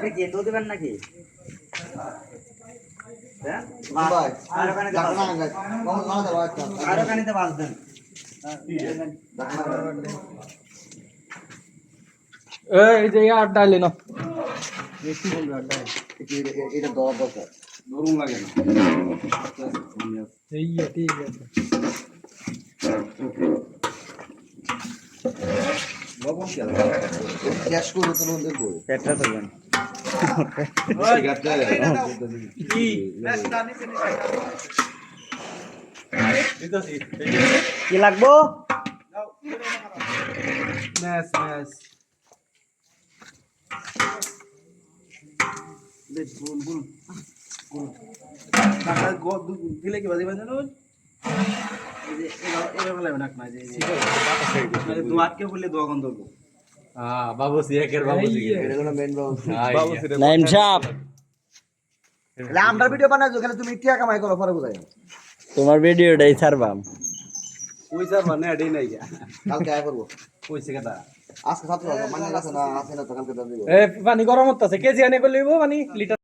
আপনি কি তো দিবেন নাকি? হ্যাঁ ভাই আর ওখানে আর ওখানে বাস দেন। এই যে আর ডাইলে না এটা দর দরকার গরম লাগে না এই ঠিক আছে লবণ কি গ্যাস করে তো লোন দেবো পেটটা ধরবেন। কি কি লাগবো? ম্যাচ ম্যাচ দিলে কি বাজি বাজানো দোয়াতকে বললে দোয়া গন্ধ করবো বাবুসি একের বাবুসি এটা হলো মেন বাবু নাইম সাহেব তাহলে আমরা ভিডিও বানাইছো খালি তুমি টিয়া কামাই করো পরে বুঝাই তোমার ভিডিওটাই ছাড়বাম। পয়সা মানে এটাই নাই কালকে আয় করবো পয়সা কেটা আজকে ছাত্র মানে আছে না তো কালকে দাম দিব এ পানি গরম হচ্ছে কেজি আনে করলে পানি লিটার